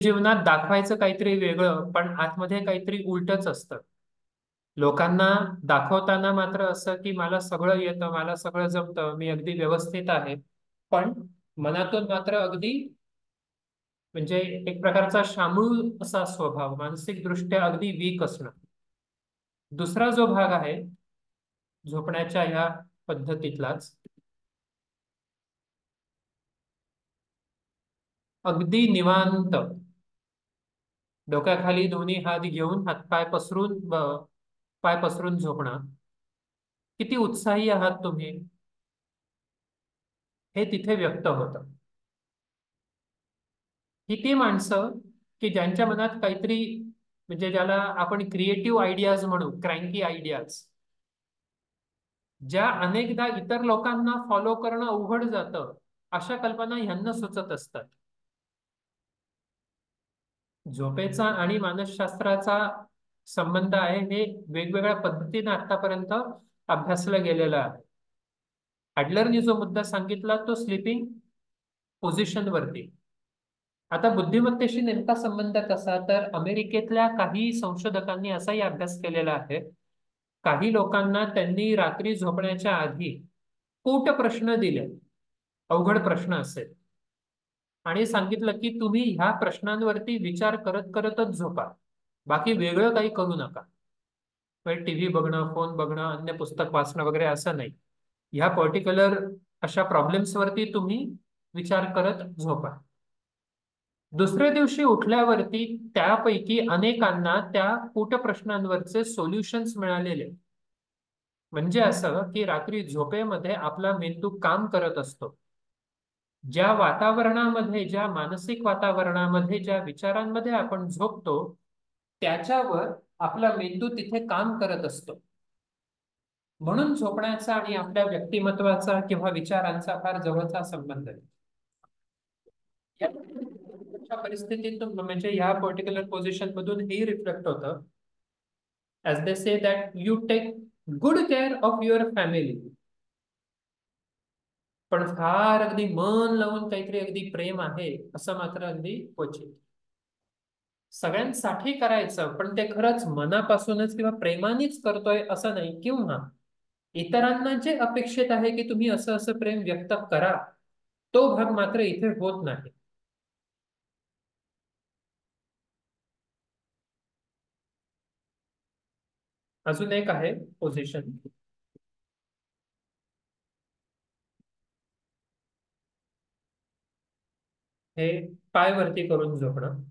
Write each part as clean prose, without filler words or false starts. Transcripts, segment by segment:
जीवनात दाखवायचं काहीतरी वेगळं पण आतमध्ये काहीतरी उलटच असतं. लोकांना दाखवताना मात्र असं की मला सगळं येतं, मला सगळं जमतं, मी अगदी व्यवस्थित आहे. पण मनातून मात्र अगदी म्हणजे एक प्रकारचा शामूळ असा स्वभाव, मानसिक दृष्ट्या अगदी वीक असणं. दुसरा जो भाग आहे झोपण्याच्या ह्या पद्धतीतलाच, अगदी निवांत डोक्याखाली दोन्ही हात घेऊन हातपाय पसरून पाय पसरून झोपणं. किती उत्साही आहात तुम्ही, हे तिथे व्यक्त होतं. ही ती माणसं की ज्यांच्या मनात काहीतरी, म्हणजे ज्याला आपण क्रिएटिव्ह आयडियाज म्हणू, क्रँकी आयडियाज, ज्या अनेकदा इतर लोकांना फॉलो करणं अवघड जातं, अशा कल्पना ह्यांना सुचत असतात. झोपेचा आणि मानसशास्त्राचा संबंध आहे हे वेगवेगळ्या पद्धतीने आतापर्यंत अभ्यासला गेलेला आहे. ॲडलरनी जो मुद्दा सांगितला तो स्लीपिंग पोझिशन वरती. आता बुद्धिमत्तेशी नेमका संबंध कसा, तर अमेरिकेतल्या काही संशोधकांनी असाही अभ्यास केलेला आहे. काही लोकांना त्यांनी रात्री झोपण्याच्या आधी कूट प्रश्न दिले, अवघड प्रश्न असेल, आणि सांगितलं की तुम्ही ह्या प्रश्नांवरती विचार करत करतच झोपा, बाकी वेगळं काही करू नका. टीव्ही बघणं, फोन बघणं, अन्य पुस्तक वाचणं वगैरे असं नाही. ह्या पर्टिक्युलर अशा प्रॉब्लेम्सवरती तुम्ही विचार करत झोपा. दुसऱ्या दिवशी उठल्यावरती त्यापैकी अनेकांना त्या कूटप्रश्नांवरचे सोल्युशन्स मिळालेले. म्हणजे असं की रात्री झोपेमध्ये आपला मेंदू काम करत असतो. ज्या वातावरणामध्ये, ज्या मानसिक वातावरणामध्ये, ज्या विचारांमध्ये आपण झोपतो, त्याच्यावर आपला मेंदू तिथे काम करत असतो. म्हणून झोपण्याचा आणि आपल्या व्यक्तिमत्वाचा किंवा विचारांचा फार जवळचा संबंध आहे. या परिस्थितीतून म्हणजे ह्या पर्टिक्युलर पोझिशन मधून हे रिफ्लेक्ट होतं, as they say that you take good care of your family. पण फार अगदी मन लावून काहीतरी अगदी प्रेम आहे असं मात्र अगदी क्वचित. सगळ्यांसाठी करायचं पण ते खरंच मनापासूनच किंवा प्रेमानेच करतोय असं नाही, किंवा इतरांना जे अपेक्षित आहे की तुम्ही असं असं प्रेम व्यक्त करा, तो भाग मात्र इथे होत नाही. अजून एक आहे पोझिशन, हे पाय वरती करून झोपणं.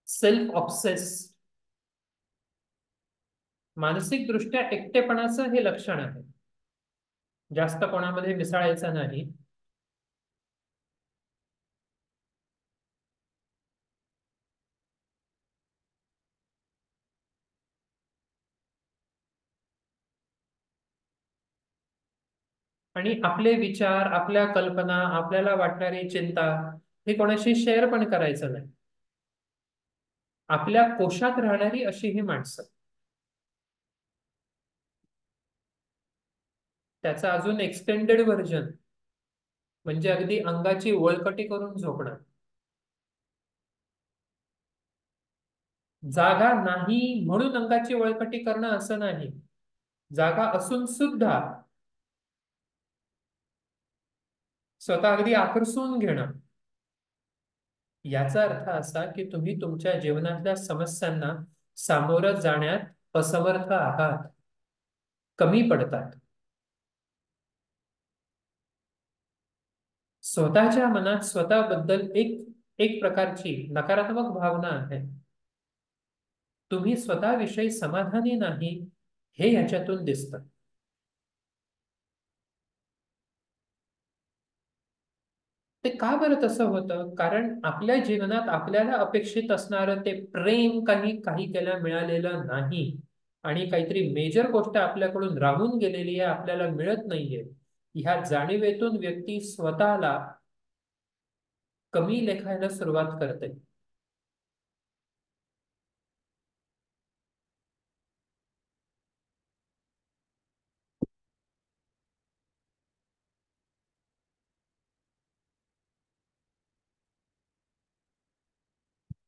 सेल्फ ऑब्सेस, मानसिक दृष्ट्या एकटेपणाचं हे लक्षण आहे. जास्त कोणामध्ये मिसळायचं नाही. आणि आपले विचार, आपल्या कल्पना, आपल्याला वाटणारी चिंता हे कोणाशी शेअर पण करायचं नाही. आपल्या कोशात राहणारी अशी ही माणसं. त्याचं अजून एक्सटेंडेड व्हर्जन म्हणजे अगदी अंगाची वळकटी करून झोपणं. जागा नाही म्हणून अंगाची वळकटी करणं असं नाही, जागा असून सुद्धा स्वतः अगदी आकर्षून घेणं. याचा अर्थ असा की तुम्ही तुमच्या जीवनातल्या समस्यांना सामोरं जाण्यात असमर्थ आहात, कमी पडतात. स्वतःच्या मनात स्वतःबद्दल एक एक प्रकारची नकारात्मक भावना आहे. तुम्ही स्वतःविषयी समाधानी नाही, हे याच्यातून दिसतं. ते का बरं तसं होतं? कारण आपल्या जीवनात आपल्याला अपेक्षित असणारं ते प्रेम काही काही केल्या मिळालेलं नाही, आणि काहीतरी मेजर गोष्ट आपल्याकडून राहून गेलेली आहे, आपल्याला मिळत नाहीये. ह्या जाणीवेतून व्यक्ती स्वतःला कमी लेखायला सुरुवात करते.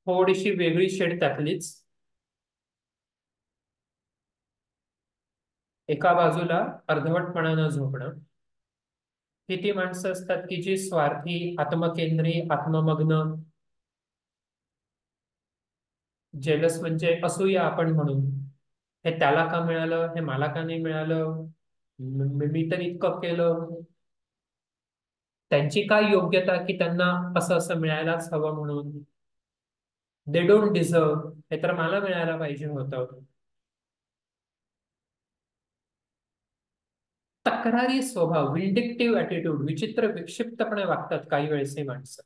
थोडीशी वेगळी शेड त्यातलीच. एका बाजूला अर्धवटपणानं झोपणं. ही ती माणसं असतात की जी स्वार्थी, आत्मकेंद्री, आत्ममग्न, जेलस म्हणजे असूया आपण म्हणून, हे त्याला का मिळालं, हे मला का नाही मिळालं, मी तर इतकं केलं, त्यांची काय योग्यता की त्यांना असं असं मिळायलाच हवं म्हणून, दे डोंट डिझर्व, हे तर मला मिळायला पाहिजे होतं. तक्रारी स्वभाव, विंडिक्टिव्ह ऍटिट्यूड, विचित्र विक्षिप्तपणे वागतात काही वेळेस ही माणसं.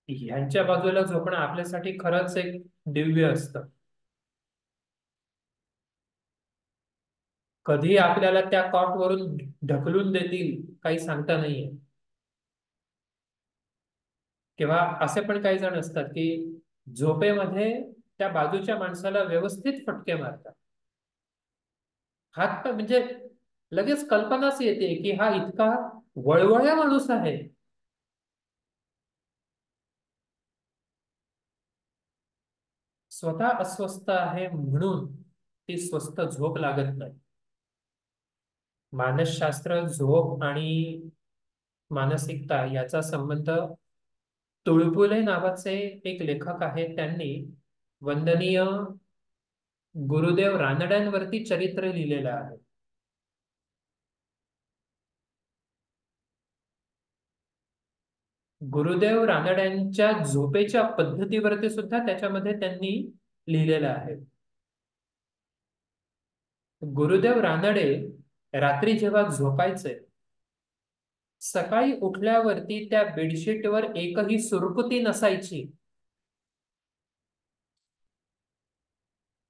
ह्यांच्या बाजूला झोपणं आपल्यासाठी खरंच एक दिव्य असतं. कधी आपल्याला त्या कॉटवरून ढकलून देतील काही सांगता नाहीये. किंवा असे पण काही जण असतात की झोपेमध्ये त्या बाजूच्या माणसाला व्यवस्थित फटके मारतात. हात म्हणजे लगेच कल्पनाच येते की हा इतका वळवळ्या माणूस आहे. स्वतः अस्वस्थ आहे म्हणून ती स्वस्थ झोप लागत नाही. मानसशास्त्र, झोप आणि मानसिकता याचा संबंध, तुळपुले नावाचे एक लेखक आहेत, त्यांनी वंदनीय गुरुदेव रानड्यांवरती चरित्र लिहिलेलं आहे. गुरुदेव रानड्यांच्या झोपेच्या पद्धतीवरती सुद्धा त्याच्यामध्ये त्यांनी लिहिलेलं आहे. गुरुदेव रानडे रात्री जेव्हा झोपायचे, सकाळी उठल्यावरती त्या बेडशीटवर एकही सुरकुती नसायची.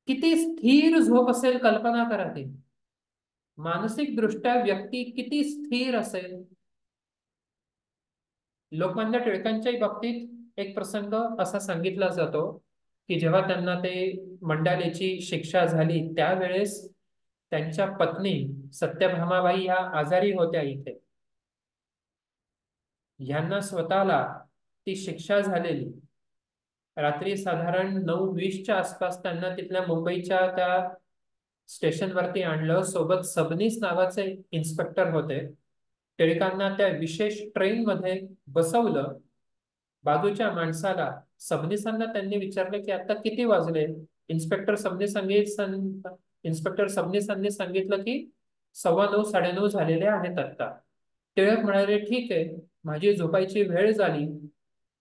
किती स्थिर झोप असेल कल्पना करा ती. मानसिक दृष्ट्या व्यक्ती किती स्थिर असेल. लोकमान्य टिळकांच्याही बाबतीत एक प्रसंग असा सांगितला जातो की जेव्हा त्यांना ते मंडालेची शिक्षा झाली त्यावेळेस त्यांच्या पत्नी सत्यभामाबाई या आजारी होत्या इथे. ह्यांना स्वतःला ती शिक्षा झालेली रात्री साधारण 9:20च्या आसपास त्यांना तिथल्या मुंबईच्या त्या स्टेशनवरती आणलं. सोबत सबनीस नावाचे इन्स्पेक्टर होते. टिळकांना त्या विशेष ट्रेनमध्ये बसवलं. बाजूच्या माणसाला, सबनीसांना त्यांनी विचारलं की आता किती वाजले. इन्स्पेक्टर इन्स्पेक्टर सबनीसांनी सांगितलं की 9:15 9:30 झालेले आहेत आता. टिळक म्हणाले ठीक आहे, माझी झोपायची वेळ झाली.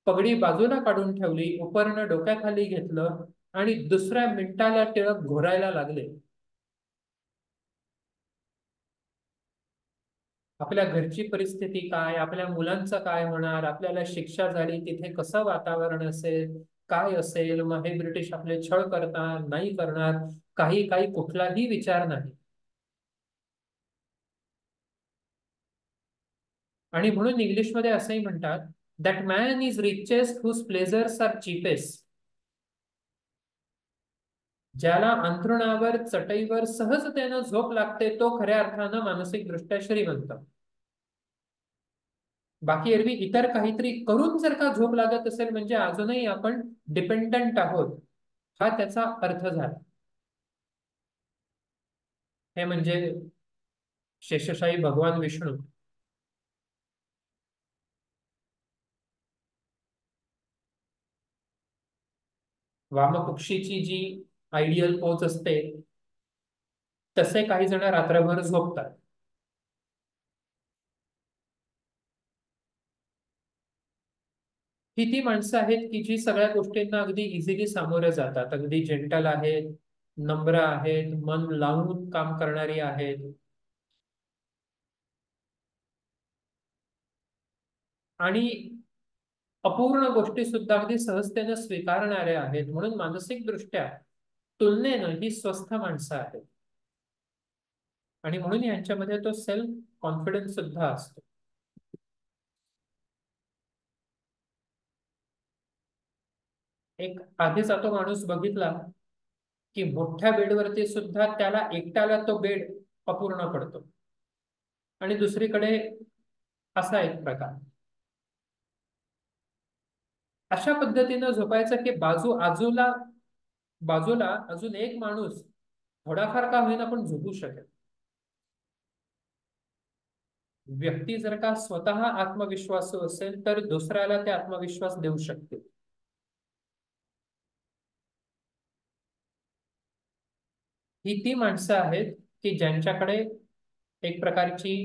पगडी बाजूला काढून ठेवली, उपरणं डोक्याखाली घेतलं आणि दुसऱ्या मिनिटाला टिळक घोरायला लागले. आपल्या घरची परिस्थिती काय, आपल्या मुलांचं काय होणार, आपल्याला शिक्षा झाली तिथे कसं वातावरण असेल, काय असेल, मग हे ब्रिटिश आपले छळ करणार नाही करणार, काही काही कुठलाही विचार नाही. आणि म्हणून इंग्लिशमध्ये असंही म्हणतात, that man is richest whose pleasures are cheapest. ज्याला अंथरुणावर चटईवर सहजतेनं झोप लागते तो खऱ्या अर्थानं मानसिक दृष्ट्या श्रीमंत. बाकी एरवी इतर काहीतरी करून जर का झोप लागत असेल म्हणजे अजूनही आपण डिपेंडंट आहोत, हा त्याचा अर्थ झाला. हे म्हणजे शेषशाही भगवान विष्णू. वामकुक्षीची जी आयडियल पोच असते, तसे काही जण रात्रभर झोपतात. ही ती माणसं आहेत की जी सगळ्या गोष्टींना अगदी इझिली सामोरे जातात, अगदी जेंटल आहेत, नम्र आहेत, मन लावून काम करणारी आहेत आणि अपूर्ण गोष्टी सुद्धा अगदी सहजतेने स्वीकारणाऱ्या आहेत. म्हणून मानसिक दृष्ट्या तुलनेनं ही स्वस्थ माणसं आहेत. आणि म्हणून यांच्यामध्ये तो सेल्फ कॉन्फिडन्स सुद्धा असतो. एक आधीचा तो माणूस बघितला की मोठ्या बेडवरती सुद्धा त्याला एकट्याला तो बेड अपूर्ण पडतो. आणि दुसरीकडे असा एक प्रकार अशा पद्धतीनं झोपायचं की बाजूला अजून एक माणूस थोडाफार का होईना पण झोपू शकेल. व्यक्ती जर का स्वतः आत्मविश्वासू असेल तर दुसऱ्याला ते आत्मविश्वास देऊ शकते. ही ती माणसं आहेत की ज्यांच्याकडे एक प्रकारची,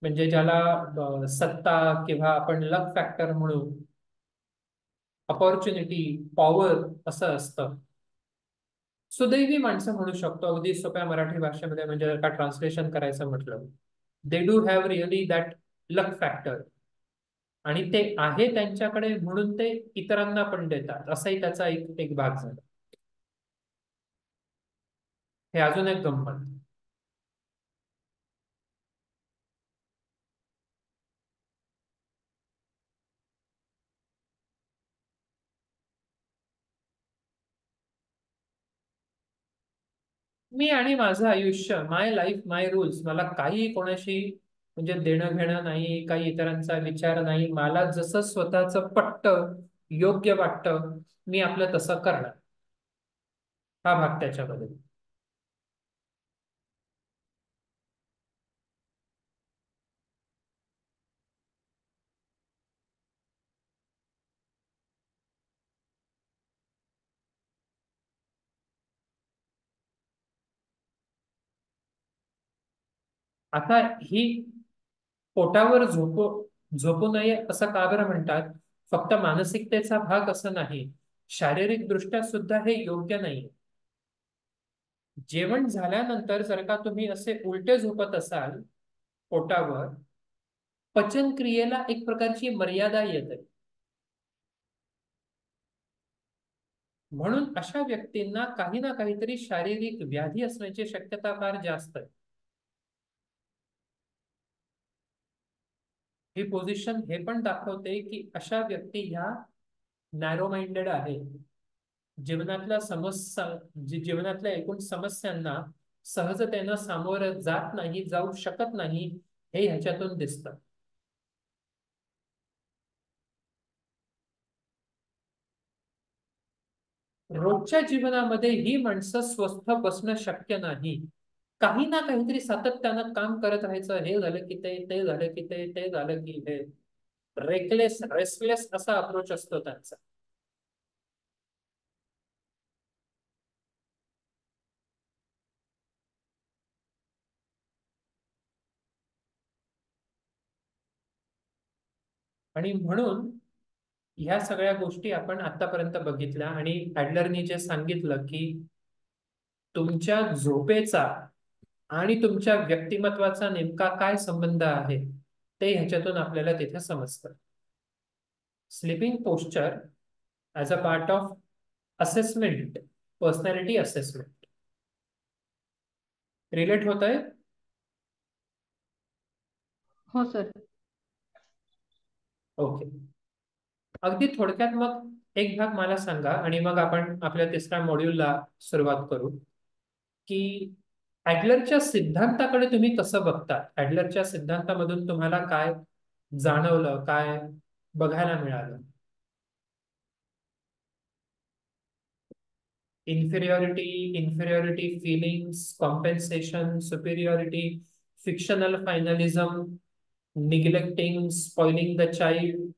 म्हणजे ज्याला सत्ता किंवा आपण लक फॅक्टर म्हणून अपॉर्च्युनिटी, पॉवर असं असतं. सुदैवी माणसं म्हणू शकतो अगदी सोप्या मराठी भाषेमध्ये, म्हणजे जर का ट्रान्सलेशन करायचं म्हटलं, they do have really that luck factor. आणि ते आहे त्यांच्याकडे म्हणून ते इतरांना पण देतात, असाही त्याचा एक एक भाग झाला. हे अजून एक गंमत. मी आणि माझं आयुष्य, माय लाईफ माय रूल्स, मला काही कोणाशी म्हणजे देणं घेणं नाही, काही इतरांचा विचार नाही. मला जसं स्वतःचं पटतं, योग्य वाटतं, मी आपलं तसं करणार. हा भाग त्याच्यामध्ये. आता ही पोटावर झोपू नये असं का बरं म्हणतात? फक्त मानसिकतेचा भाग असं नाही, शारीरिक दृष्ट्या सुद्धा हे योग्य नाही. जेवण झाल्यानंतर जर का तुम्ही असे उलटे झोपत असाल पोटावर, पचन क्रियेला एक प्रकारची मर्यादा येते. म्हणून अशा व्यक्तींना काही ना काहीतरी शारीरिक व्याधी असण्याची शक्यता फार जास्त आहे. ही पोझिशन हे पण दाखवते की अशा व्यक्ती ह्या नॅरो माइंडेड आहे. जीवनातल्या समस्या, जीवनातल्या एकूण समस्यांना सहजतेनं सामोरं जात नाही, जाऊ शकत नाही, हे ह्याच्यातून दिसतं. रोजच्या जीवनामध्ये ही माणसं स्वस्थ बसणं शक्य नाही. काही ना काहीतरी सातत्यानं काम करत राहायचं. हे झालं की ते झालं की ते झालं की हे. रेस्टलेस असा अप्रोच असतो त्यांचा. आणि म्हणून ह्या सगळ्या गोष्टी आपण आतापर्यंत बघितल्या, आणि ॲडलरनी जे सांगितलं की तुमच्या झोपेचा आणि तुमच्या व्यक्तिमत्वाचा नेमका काय संबंध आहे, ते ह्याच्यातून आपल्याला तिथे समजतं. Sleeping posture as a part of assessment, personality assessment. Relate होत आहे? हो सर. ओके. अगदी थोडक्यात मग एक भाग मला सांगा आणि मग आपण आपल्या तिसऱ्या मॉड्यूलला सुरुवात करू. की ॲडलरच्या सिद्धांताकडे तुम्ही कसं बघता? ॲडलरच्या सिद्धांतामधून तुम्हाला काय जाणवलं, काय बघायला मिळालं? Inferiority, inferiority feelings, compensation, superiority, fictional finalism, neglecting, spoiling the child,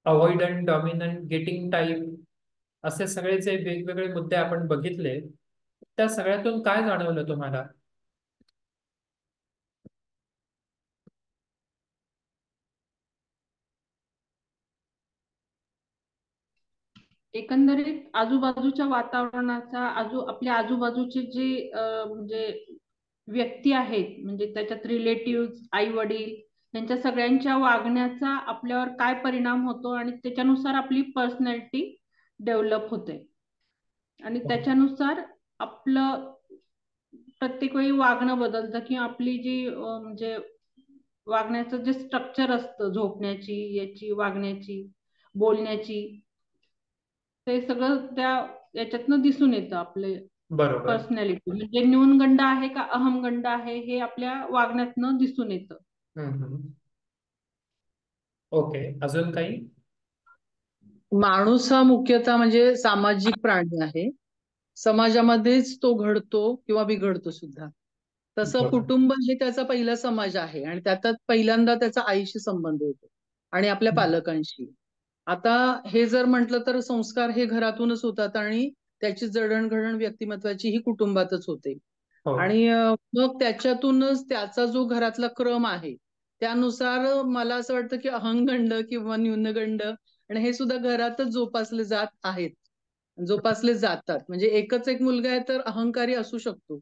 avoidant, dominant, getting type, असे सगळे जे वेगवेगळे मुद्दे आपण बघितले, त्या सगळ्यातून काय जाणवलं तुम्हाला? एकंदरीत आजूबाजूच्या वातावरणाचा, आपल्या आजूबाजूचे जे म्हणजे व्यक्ती आहेत, म्हणजे त्याच्यात रिलेटिव्ह, आई वडील, त्यांच्या सगळ्यांच्या वागण्याचा आपल्यावर काय परिणाम होतो, आणि त्याच्यानुसार आपली पर्सनॅलिटी डेव्हलप होते. आणि त्याच्यानुसार आपलं प्रत्येक वेळी वागणं बदलतं, की आपली जी म्हणजे वागण्याचं जे स्ट्रक्चर असतं, झोपण्याची, याची, वागण्याची, बोलण्याची, ते सगळं त्या याच्यातनं दिसून येतं. आपले बरोबर. पर्सनॅलिटी म्हणजे न्यूनगंड आहे का अहमगंड आहे, हे आपल्या वागण्यातनं दिसून येतं. ओके, अजून काही? माणूस हा मुख्यतः म्हणजे सामाजिक प्राणी आहे. समाजामध्येच तो घडतो किंवा बिघडतो सुद्धा. तसं बरोबर. कुटुंब हे त्याचा पहिला समाज आहे आणि त्यात पहिल्यांदा त्याचा आईशी संबंध येतो आणि आपल्या पालकांशी. आता हे जर म्हटलं तर संस्कार हे घरातूनच होतात आणि त्याची जडणघडण व्यक्तिमत्वाची ही कुटुंबातच होते. हो आणि मग त्याच्यातूनच त्याचा जो घरातला क्रम आहे, त्यानुसार मला असं वाटतं की अहंगंड किंवा न्यूनगंड आणि हे सुद्धा घरातच जोपासले जात आहेत. जोपासले जातात. म्हणजे एकच एक मुलगा आहे तर अहंकारी असू शकतो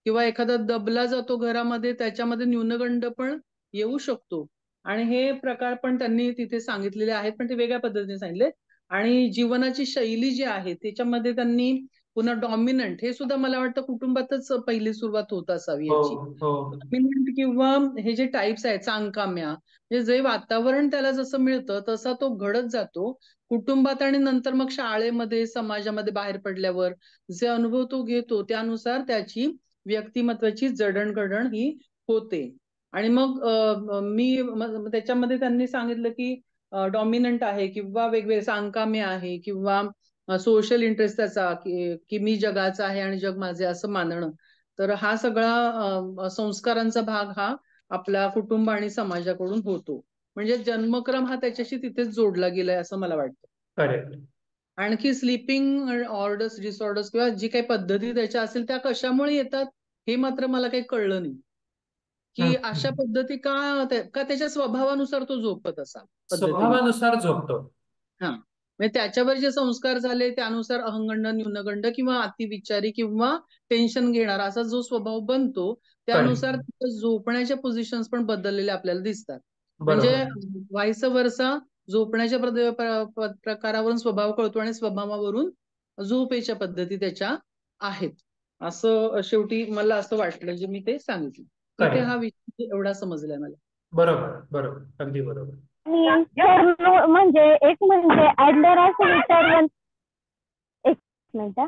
किंवा एखादा दबला जातो घरामध्ये त्याच्यामध्ये न्यूनगंड पण येऊ शकतो. आणि हे प्रकार पण त्यांनी तिथे सांगितलेले आहेत, पण ते वेगळ्या पद्धतीने सांगितले. आणि जीवनाची शैली जी आहे त्याच्यामध्ये त्यांनी पुन्हा डॉमिनंट हे सुद्धा मला वाटतं कुटुंबातच पहिली सुरुवात होत असावी हो याची. हो डॉमिनंट किंवा हे जे टाइप्स आहेत चांगकाम्या, म्हणजे जे वातावरण त्याला जसं मिळतं तसा तो घडत जातो कुटुंबात आणि नंतर मग शाळेमध्ये समाजामध्ये बाहेर पडल्यावर जे अनुभव तो घेतो त्यानुसार त्याची व्यक्तिमत्वाची जडणघडण ही होते. आणि मग त्याच्यामध्ये त्यांनी सांगितलं की डॉमिनंट आहे किंवा वेगवेगळे सांकाम्य आहे किंवा सोशल इंटरेस्ट त्याचा की मी जगाचा आहे आणि जग माझे असं मानणं. तर हा सगळा संस्कारांचा भाग हा आपला कुटुंब आणि समाजाकडून होतो. म्हणजे जन्मक्रम हा त्याच्याशी तिथेच जोडला गेलाय असं मला वाटतं. करेक्ट. आणखी स्लीपिंग ऑर्डर्स डिसऑर्डर्स किंवा जी काही पद्धती त्याच्या असेल त्या कशामुळे येतात हे मात्र मला काही कळलं नाही. की अशा पद्धती का त्याच्या स्वभावानुसार तो झोपत असा पद्धतीने. स्वभावानुसार झोपतो. हा, म्हणजे त्याच्यावर जे संस्कार झाले त्यानुसार अहंगंड न्यूनगंड किंवा अतिविचारी किंवा टेन्शन घेणारा असा जो स्वभाव बनतो त्यानुसार करेक्ट. त्याच्या झोपण्याच्या पोझिशन्स पण बदललेले आपल्याला दिसतात. म्हणजे बरोबर. व्हाईस वर्सा झोपण्याच्या प्रकारावरून स्वभाव कळतो आणि स्वभावावरून झोपेच्या पद्धती त्याच्या आहेत. असं शेवटी मला असं वाटलं जे मी ते सांगितलं. इथे हा करेक्ट. विषय एवढा समजलाय मला. बरोबर बरोबर अगदी बरोबर. आणि म्हणजे एक म्हणजे ऍडलर असं विचारवंत. एक मिनिट.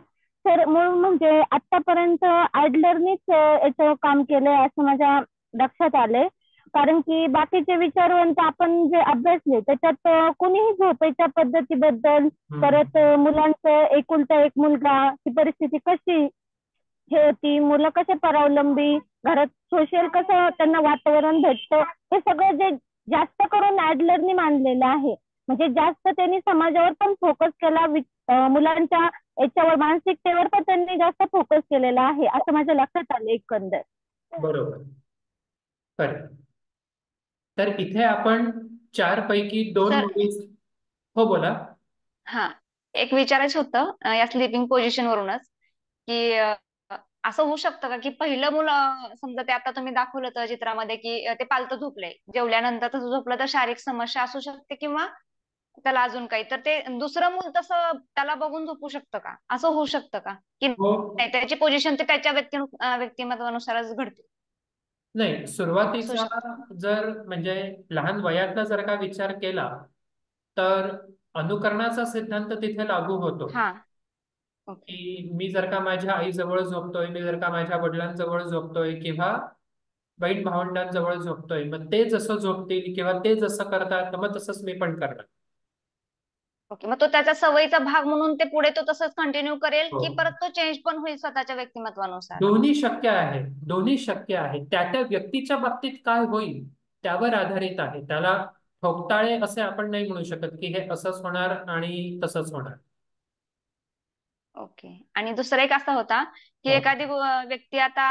तर मूळ म्हणजे आतापर्यंत ऍडलरनीच याचं काम केलंय असं माझ्या लक्षात आलंय. कारण की बाकीचे विचारवंत आपण जे अभ्यासले त्याच्यात कोणीही झोपेच्या पद्धतीबद्दल, परत मुलांचं एकुलता एक मुलगा ही परिस्थिती कशी हे होती, मुलं कसे परावलंबी, घरात सोशल कसं त्यांना वातावरण भेटतं, हे सगळं जे जास्त करून ऍडलरनी मांडलेलं आहे. म्हणजे जास्त त्यांनी समाजावर पण फोकस केला, मुलांच्या याच्यावर मानसिकतेवर पण त्यांनी जास्त फोकस केलेला आहे असं माझ्या लक्षात आलं एकंदर. बरोबर. करेक्ट. तर इथे आपण चार पैकी दोन सर, मुव्हीज. हो बोला. हा, एक विचारायचं होतं या स्लीपिंग पोझिशन वरूनच की असं होऊ शकतं का की पहिलं मुलं समजा ते आता तुम्ही दाखवलं होतं चित्रामध्ये की ते पालतं झोपलंय, जेवल्यानंतर तसं झोपलं तर शारीरिक समस्या असू शकते किंवा त्याला अजून काही, तर ते दुसरं मूल तसं त्याला बघून झोपू शकतं का, असं होऊ शकतं का की हो. नाही त्याची पोझिशन ते त्याच्या व्यक्तिमत्वानुसारच घडते, नाही, असू सुरुवातीचा शकतं. जर म्हणजे लहान वयातला जर का विचार केला तर अनुकरणाचा सिद्धांत तिथे लागू होतो. हा, ओके. की मी जर का माझ्या आईजवळ झोपतोय, मी जर का माझ्या वडिलांजवळ झोपतोय किंवा बहीण भावंडांजवळ झोपतोय, मग ते जसं झोपतील किंवा ते जसं करतात मग तसंच मी पण करणार. ओके, मग तो त्याचा सवयीचा भाग म्हणून ते पुढे तो तसंच कंटिन्यू करेल हो. की परत तो चेंज पण होईल स्वतःच्या व्यक्तिमत्वानुसार. दोन्ही शक्य आहे. दोन्ही शक्य आहे. त्या त्या व्यक्तीच्या बाबतीत काय होईल त्यावर आधारित आहे. त्याला ठोकताळे असे आपण नाही म्हणू शकत की हे असंच होणार आणि तसंच होणार. ओके. आणि दुसरा एक असा होता की हो. एखादी व्यक्ती आता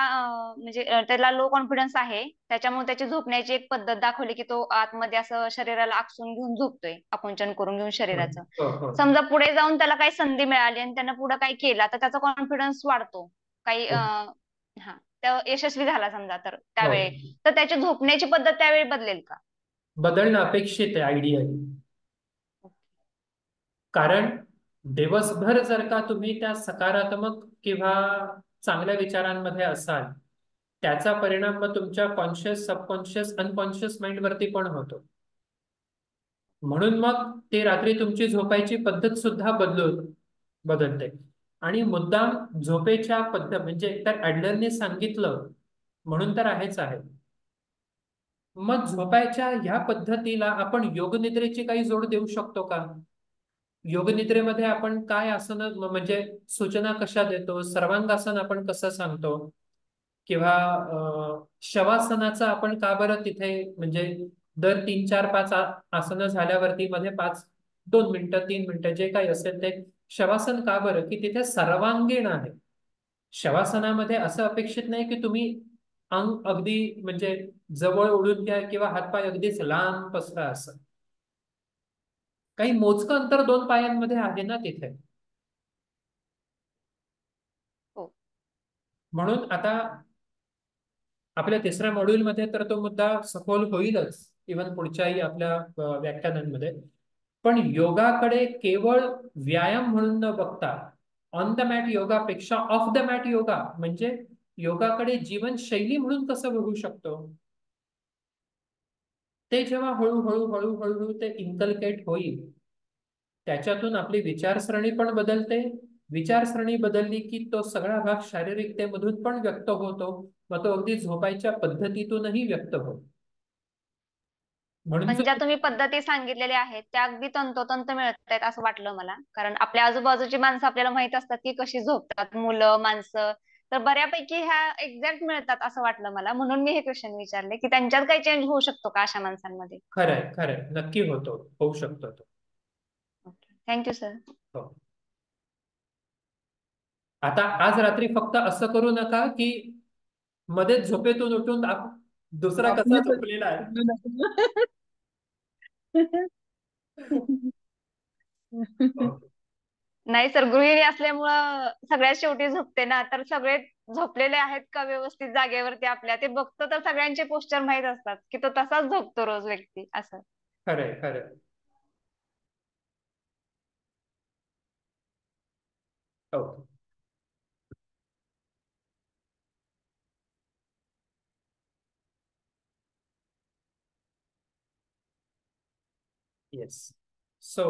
म्हणजे त्याला लो कॉन्फिडन्स आहे, त्याच्यामुळे त्याची झोपण्याची एक पद्धत दाखवली की तो आतमध्ये असं शरीराला आकसून घेऊन झोपतोय, आकुंचन करून घेऊन हो. शरीराचं. हो. समजा पुढे जाऊन त्याला काही संधी मिळाली आणि त्यानं पुढे काही केला तर त्याचा कॉन्फिडन्स वाढतो काही हो. हा, तर यशस्वी झाला समजा तर हो. त्यावेळी, तर त्याची झोपण्याची पद्धत त्यावेळी बदलेल का? बदलणं अपेक्षित आहे आयडियली. कारण दिवसभर जर का तुम्ही त्या सकारात्मक किंवा चांगल्या विचारांमध्ये असाल, त्याचा परिणाम मग तुमच्या कॉन्शियस, सबकॉन्शियस, अनकॉन्शियस माइंड वरती पण होतो. म्हणून मग ते रात्री तुमची झोपायची पद्धत सुद्धा बदलते. आणि मुद्दाम झोपेच्या पद्धत म्हणजे एकतर ऍडलरने सांगितलं म्हणून तर आहेच आहे. मग झोपायच्या ह्या पद्धतीला आपण योगनिद्रेची काही जोड देऊ शकतो का? योगनिद्रेमध्ये आपण काय आसन म्हणजे सूचना कशा देतो, सर्वांगासन आपण कसं सांगतो, किंवा शवासनाचं आपण का बरं तिथे म्हणजे दर 3 4 5 आसनं झाल्यावरती मध्ये 2 मिनिटं 3 मिनिटं जे काही असेल ते शवासन का बरं, की तिथे सर्वांगीण आहे. शवासनामध्ये असं अपेक्षित नाही की तुम्ही अंग अगदी म्हणजे जवळ ओढून घ्या किंवा हातपाय अगदीच लांब पसरा, असं काही मोजकं अंतर 2 पायांमध्ये आहे ना तिथे. हो. म्हणून आता आपल्या तिसऱ्या मॉड्यूलमध्ये तर तो मुद्दा सखोल होईलच, इव्हन पुढच्याही आपल्या व्याख्यानांमध्ये. पण योगाकडे केवळ व्यायाम म्हणून न बघता ऑन द मॅट योगापेक्षा ऑफ द मॅट योगा म्हणजे योगाकडे जीवनशैली म्हणून कसं बघू शकतो, ते जेव्हा हळूहळू हळूहळू हळू ते इन्कल्केट होईल, त्याच्यातून आपली विचारसरणी पण बदलते. विचारसरणी बदलली की तो सगळा भाग शारीरिकतेमधून पण व्यक्त होतो, मग तो अगदी झोपायच्या पद्धतीतूनही व्यक्त होतो. म्हणून पण ज्या तुम्ही पद्धती सांगितलेल्या आहेत त्या अगदी तंतोतंत मिळत आहेत असं वाटलं मला. कारण आपल्या आजूबाजूची माणसं आपल्याला माहित असतात की कशी झोपतात, मुलं माणसं, तर बऱ्यापैकी ह्या एक्झॅक्ट मिळतात असं वाटलं मला. म्हणून मी हे क्वेश्चन विचारले की त्यांच्यात काही चेंज होऊ शकतो का अशा माणसांमध्ये. खरंय खरंय, नक्की होऊ शकतो तो. Thank you sir. हो. आता आज रात्री फक्त असं करू नका की मध्येच झोपेतून उठून दुसरा कसा झोपलेला आहे. हो. नाही सर, गृहिणी असल्यामुळं सगळ्यात शेवटी झोपते ना, तर सगळे झोपलेले आहेत का व्यवस्थित जागेवरती आपल्या ते बघतो, तर सगळ्यांचे पोस्चर माहित असतात की तो तसाच झोपतो रोज व्यक्ती असं. खरंय खरंय. ओके. येस. सो